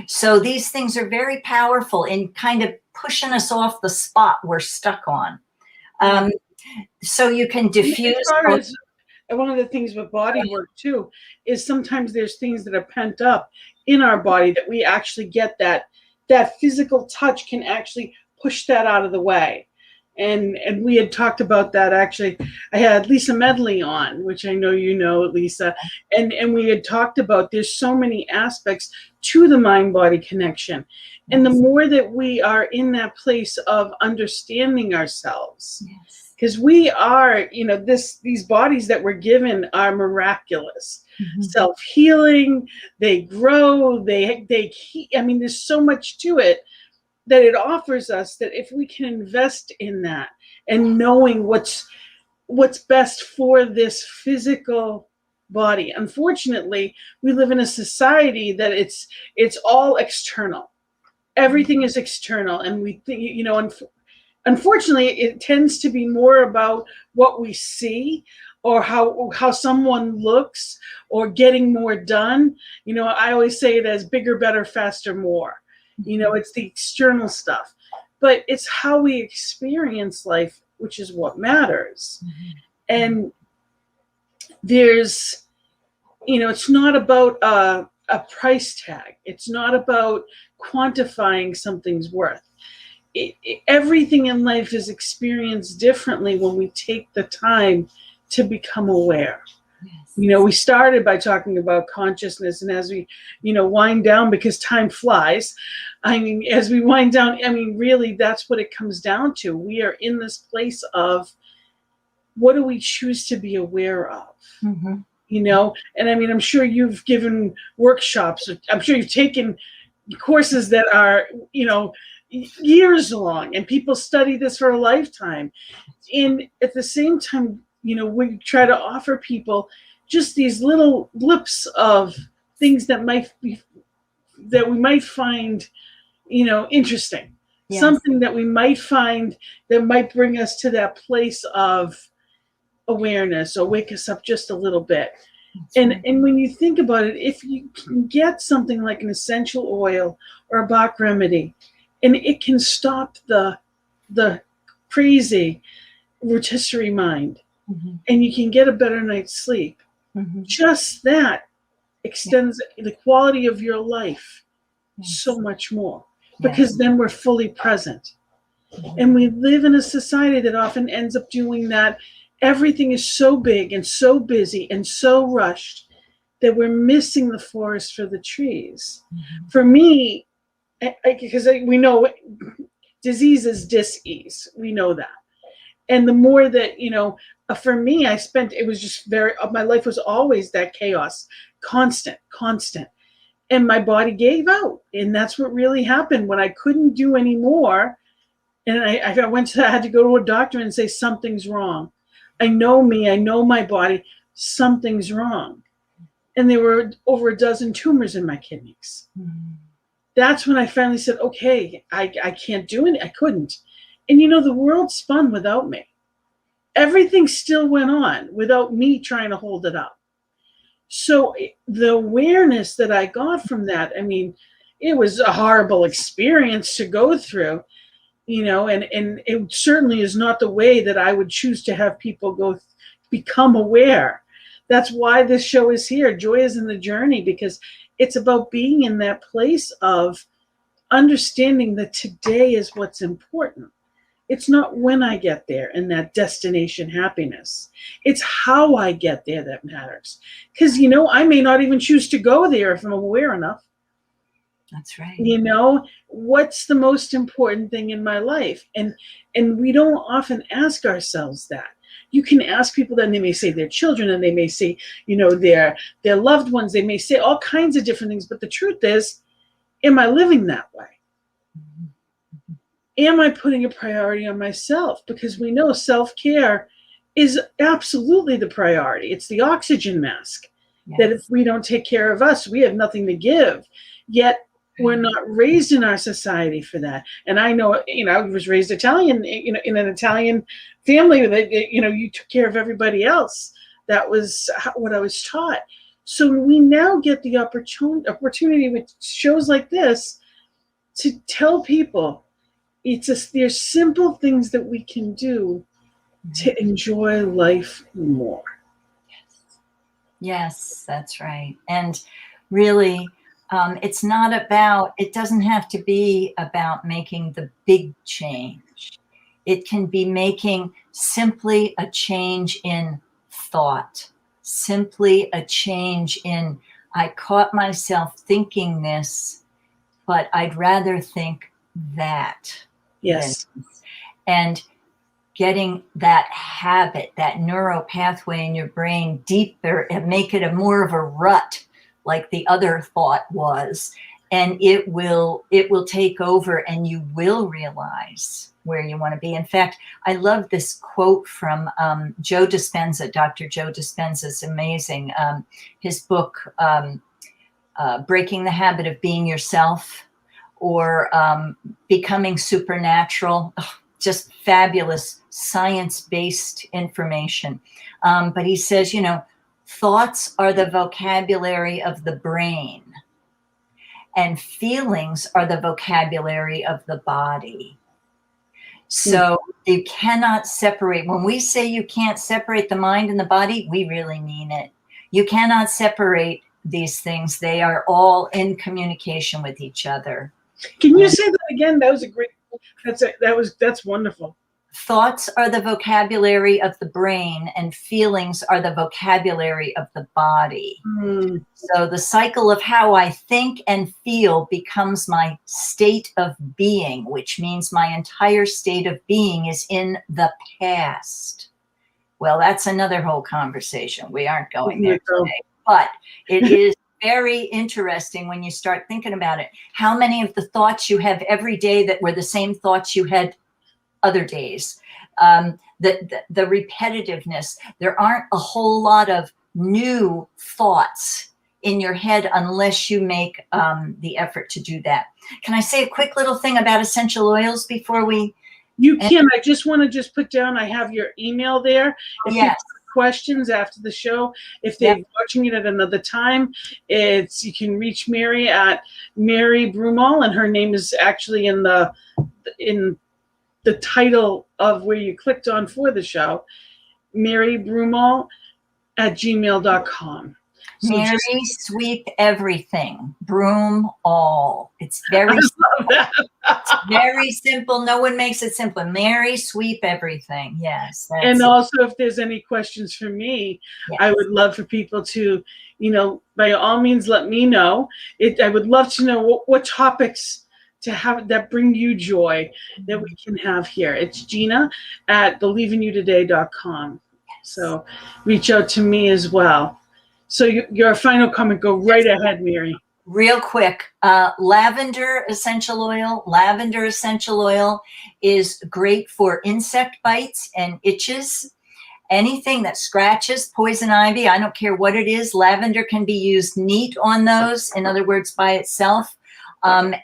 So these things are very powerful in kind of pushing us off the spot we're stuck on. So you can diffuse. As far as one of the things with body work too is sometimes there's things that are pent up in our body that we actually get that physical touch can actually push that out of the way. And we had talked about that actually. I had Lisa Medley on, which I know you know, Lisa, and we had talked about there's so many aspects to the mind-body connection. And the more that we are in that place of understanding ourselves, because we are, you know, these bodies that we're given are miraculous. Self-healing, they grow, I mean, there's so much to it that it offers us, that if we can invest in that and knowing what's best for this physical body. Unfortunately, we live in a society that it's all external. Everything is external, and we think, you know, unfortunately, it tends to be more about what we see or how someone looks or getting more done. You know, I always say it as bigger, better, faster, more. You know, it's the external stuff, but it's how we experience life, which is what matters. And there's, you know, it's not about a price tag. It's not about quantifying something's worth. Everything in life is experienced differently when we take the time to become aware. You know, we started by talking about consciousness, and as we, you know, wind down, because time flies, I mean, as we wind down, I mean, really, that's what it comes down to. We are in this place of what do we choose to be aware of? You know, and I mean, I'm sure you've given workshops, I'm sure you've taken courses that are, you know, years long, and people study this for a lifetime. And at the same time, you know, we try to offer people just these little blips of things that we might find, you know, interesting. Something that we might find that might bring us to that place of awareness or wake us up just a little bit. And when you think about it, if you can get something like an essential oil or a Bach remedy, and it can stop the crazy rotisserie mind, and you can get a better night's sleep, just that extends the quality of your life so much more, because then we're fully present. And we live in a society that often ends up doing that. Everything is so big and so busy and so rushed that we're missing the forest for the trees. For me, because we know disease is dis-ease, we know that. And the more that, you know, for me, it was just my life was always that chaos, constant. And my body gave out. And that's what really happened when I couldn't do any more. And I had to go to a doctor and say, something's wrong. I know me, I know my body, something's wrong. And there were over a dozen tumors in my kidneys. That's when I finally said, okay, I can't do it. I couldn't. And you know, the world spun without me. Everything still went on without me trying to hold it up. So the awareness that I got from that, I mean, it was a horrible experience to go through, you know, and it certainly is not the way that I would choose to have people become aware. That's why this show is here. Joy is in the journey, because it's about being in that place of understanding that today is what's important. It's not when I get there and that destination happiness. It's how I get there that matters. Because, I may not even choose to go there if I'm aware enough. That's right. What's the most important thing in my life? And we don't often ask ourselves that. You can ask people that, and they may say their children, and they may say, their loved ones. They may say all kinds of different things. But the truth is, am I living that way? Am I putting a priority on myself? Because we know self-care is absolutely the priority. It's the oxygen mask. Yes. That if we don't take care of us, we have nothing to give. Yet we're not raised in our society for that. And I know, I was raised Italian, in an Italian family that, you took care of everybody else. That was what I was taught. So we now get the opportunity with shows like this to tell people there's simple things that we can do to enjoy life more. Yes, that's right. And really, it doesn't have to be about making the big change. It can be making simply a change in thought, simply a change in, I caught myself thinking this, but I'd rather think that. Yes. And getting that habit, that neural pathway in your brain deeper and make it more of a rut like the other thought was. And it will take over, and you will realize where you want to be. In fact, I love this quote from Joe Dispenza. Dr. Joe Dispenza is amazing. His book, Breaking the Habit of Being Yourself, or Becoming Supernatural. Oh, just fabulous science-based information. But he says, thoughts are the vocabulary of the brain, and feelings are the vocabulary of the body. So you cannot separate. When we say you can't separate the mind and the body, we really mean it. You cannot separate these things. They are all in communication with each other. Can you say that again? That was a great. That's wonderful. Thoughts are the vocabulary of the brain, and feelings are the vocabulary of the body. So the cycle of how I think and feel becomes my state of being, which means my entire state of being is in the past. Well, that's another whole conversation. We aren't going there today, but it is very interesting when you start thinking about it. How many of the thoughts you have every day that were the same thoughts you had other days, the repetitiveness. There aren't a whole lot of new thoughts in your head unless you make the effort to do that. Can I say a quick little thing about essential oils before we? You can. I just want to put down, I have your email there. If you have questions after the show, if they're watching it at another time, you can reach Mary at Mary Broomall, and her name is actually in the title of where you clicked on for the show, Mary Broomall at gmail.com. So Mary Sweep Everything, Broom All. It's very simple. It's very simple. No one makes it simple. Mary Sweep Everything. Yes. And also, if there's any questions for me, I would love for people to, by all means, let me know. I would love to know what topics to have that bring you joy that we can have here. It's Gina at believeInYouToday.com. So reach out to me as well. So your final comment, go right ahead, Mary. Real quick, lavender essential oil. Lavender essential oil is great for insect bites and itches. Anything that scratches, poison ivy, I don't care what it is, lavender can be used neat on those. In other words, by itself. I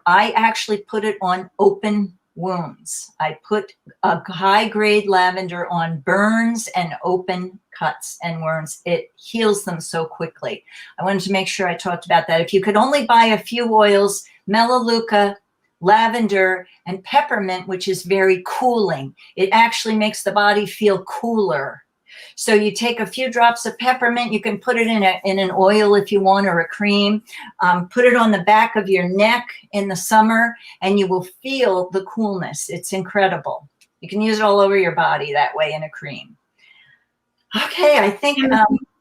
actually put it on open wounds. I put a high-grade lavender on burns and open cuts and wounds. It heals them so quickly. I wanted to make sure I talked about that. If you could only buy a few oils, melaleuca, lavender, and peppermint, which is very cooling. It actually makes the body feel cooler. So you take a few drops of peppermint. You can put it in an oil if you want, or a cream. Put it on the back of your neck in the summer, and you will feel the coolness. It's incredible. You can use it all over your body that way in a cream. Okay, I think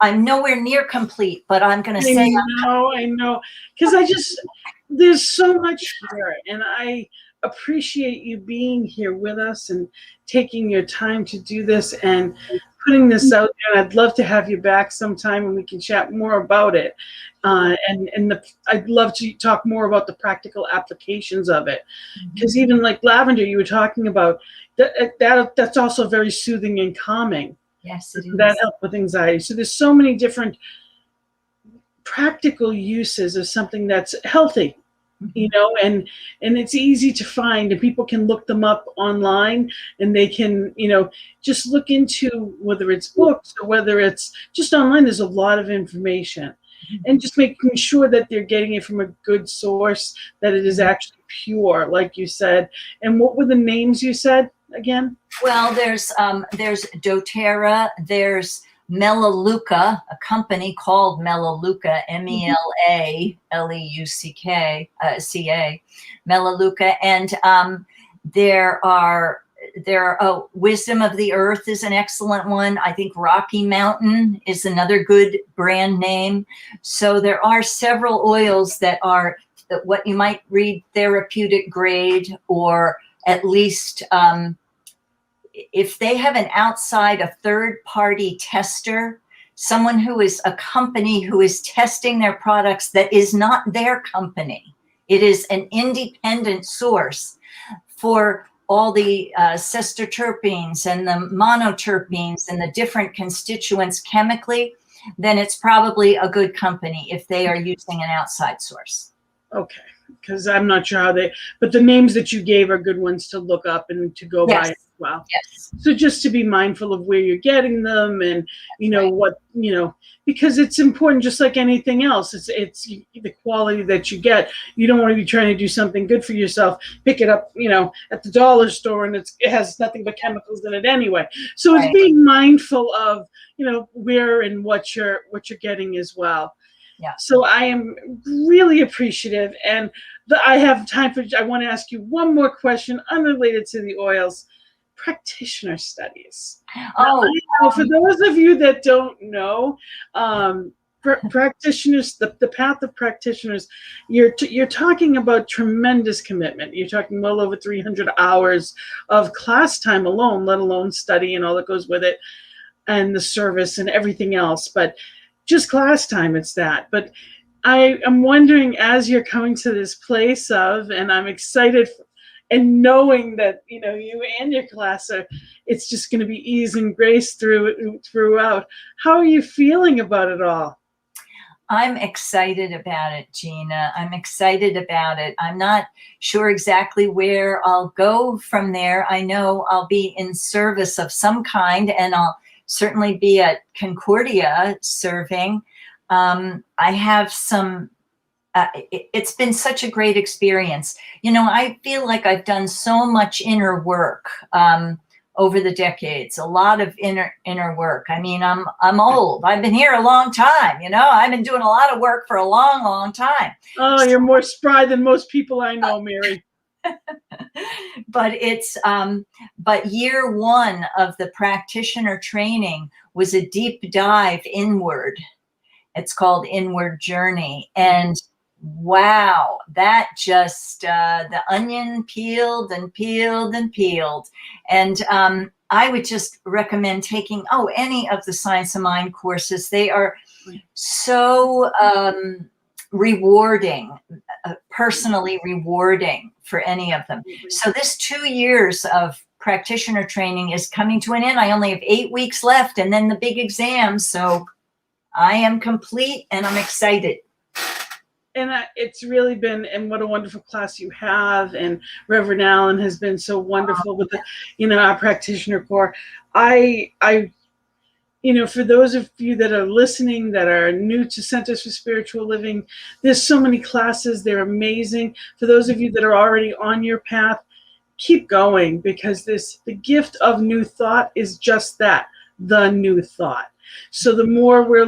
I'm nowhere near complete, but I'm going to say. I know, because there's so much here, and I appreciate you being here with us and taking your time to do this and putting this out there. I'd love to have you back sometime and we can chat more about it. I'd love to talk more about the practical applications of it, because even like lavender you were talking about, that's also very soothing and calming. Yes, it is. That helps with anxiety. So there's so many different practical uses of something that's healthy, you know, and it's easy to find, and people can look them up online, and they can, you know, just look into whether it's books or whether it's just online. There's a lot of information, and just making sure that they're getting it from a good source, that it is actually pure, like you said. And what were the names you said again? Well, there's doTERRA, there's Melaleuca, a company called Melaleuca, Melaleuca, Melaleuca, and there are Wisdom of the Earth is an excellent one. I think Rocky Mountain is another good brand name. So there are several oils that are what you might read therapeutic grade, or at least if they have a third-party tester, someone who is a company who is testing their products that is not their company. It is an independent source for all the sesquiterpenes and the monoterpenes and the different constituents chemically, then it's probably a good company if they are using an outside source. Okay, because I'm not sure how but the names that you gave are good ones to look up and to go by as well. Yes. So just to be mindful of where you're getting them, and you know what, you know, because it's important, just like anything else. It's the quality that you get. You don't want to be trying to do something good for yourself, pick it up, you know, at the dollar store, and it has nothing but chemicals in it anyway. So it's being mindful of, you know, where and what you're getting as well. Yeah. So I am really appreciative, and I have time I want to ask you one more question unrelated to the oils. Practitioner studies. For those of you that don't know, practitioners, the path of practitioners, you're talking about tremendous commitment. You're talking well over 300 hours of class time alone, let alone study and all that goes with it, and the service and everything else. But just class time, it's that. But I am wondering, as you're coming to this place of, and I'm excited and knowing that, you know, you and your class it's just going to be ease and grace throughout. How are you feeling about it all? I'm excited about it, Gina. I'm excited about it. I'm not sure exactly where I'll go from there. I know I'll be in service of some kind, and I'll certainly be at Concordia serving. I have some, it's been such a great experience. You know, I feel like I've done so much inner work over the decades, a lot of inner work. I mean, I'm old. I've been here a long time, you know. I've been doing a lot of work for a long, long time. Oh, you're more spry than most people I know, Mary. But but year one of the practitioner training was a deep dive inward. It's called Inward Journey. And wow, that just, the onion peeled and peeled and peeled. And I would just recommend taking, any of the Science of Mind courses. They are so rewarding, personally rewarding for any of them. So this 2 years of practitioner training is coming to an end. I only have 8 weeks left and then the big exam. So I am complete and I'm excited. And it's really been, and what a wonderful class you have. And Reverend Allen has been so wonderful with the, our practitioner corps. For those of you that are listening that are new to Centers for Spiritual Living, there's so many classes. They're amazing. For those of you that are already on your path, keep going, because the gift of new thought is just that, the new thought. So the more we're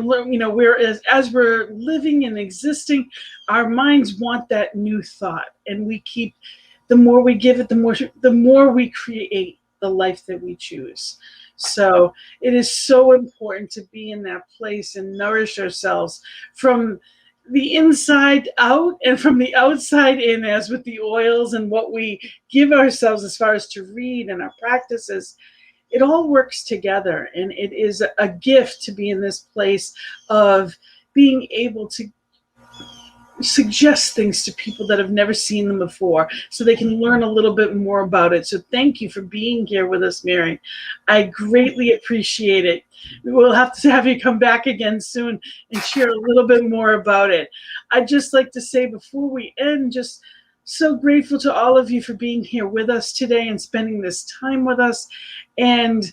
as we're living and existing, our minds want that new thought, and we keep, the more we give it, the more we create the life that we choose. So it is so important to be in that place and nourish ourselves from the inside out and from the outside in, as with the oils and what we give ourselves as far as to read and our practices. It all works together, and it is a gift to be in this place of being able to suggest things to people that have never seen them before, so they can learn a little bit more about it. So thank you for being here with us, Mary. I greatly appreciate it. We'll have to have you come back again soon and share a little bit more about it. I'd just like to say before we end, just so grateful to all of you for being here with us today and spending this time with us. And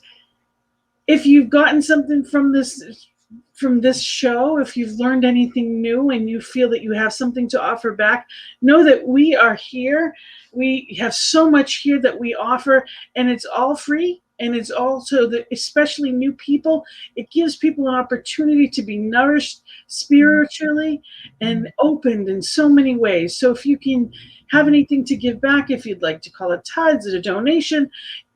if you've gotten something from this show, if you've learned anything new and you feel that you have something to offer back, know that we are here. We have so much here that we offer, and it's all free. And it's also that, especially new people, it gives people an opportunity to be nourished spiritually and opened in so many ways. So if you can have anything to give back, if you'd like to call it tithes or a donation,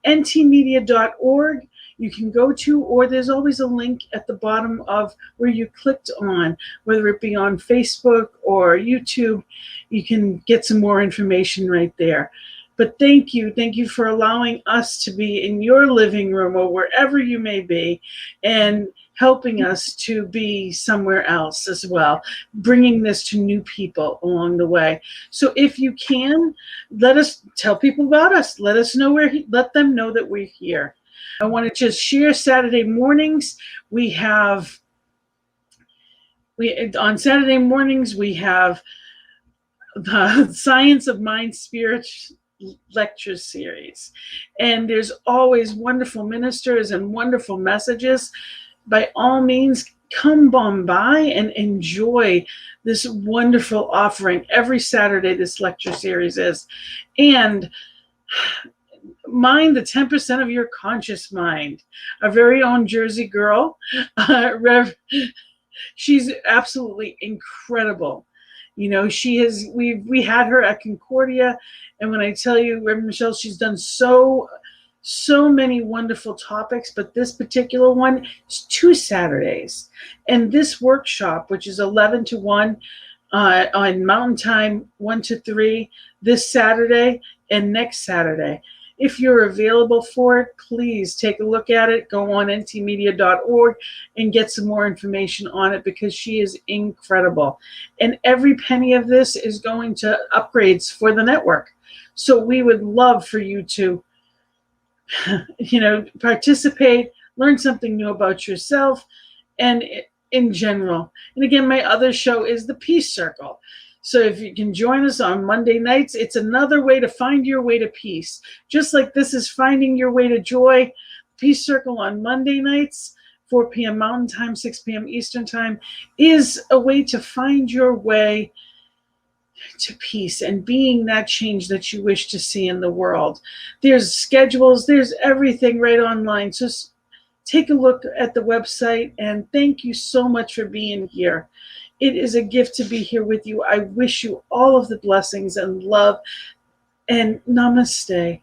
ntmedia.org. You can go to, or there's always a link at the bottom of where you clicked on, whether it be on Facebook or YouTube. You can get some more information right there. But thank you for allowing us to be in your living room or wherever you may be, and helping us to be somewhere else as well, bringing this to new people along the way. So if you can, let us tell people about us. Let us know let them know that we're here. I want to just share Saturday mornings. On Saturday mornings, we have the Science of Mind Spirit lecture series. And there's always wonderful ministers and wonderful messages. By all means, come on by and enjoy this wonderful offering. Every Saturday, this lecture series is. And mind the 10% of your conscious mind. Our very own Jersey girl, she's absolutely incredible. You know, we had her at Concordia, and when I tell you, Reverend Michelle, she's done so many wonderful topics, but this particular one is 2 Saturdays. And this workshop, which is 11 to 1 on Mountain Time, 1 to 3, this Saturday and next Saturday. If you're available for it, please take a look at it. Go on ntmedia.org and get some more information on it, because she is incredible. And every penny of this is going to upgrades for the network. So we would love for you to, participate, learn something new about yourself and in general. And again, my other show is the Peace Circle. So if you can join us on Monday nights, it's another way to find your way to peace. Just like this is finding your way to joy, Peace Circle on Monday nights, 4 p.m. Mountain Time, 6 p.m. Eastern Time, is a way to find your way to peace and being that change that you wish to see in the world. There's schedules, there's everything right online. So take a look at the website, and thank you so much for being here. It is a gift to be here with you. I wish you all of the blessings and love, and namaste.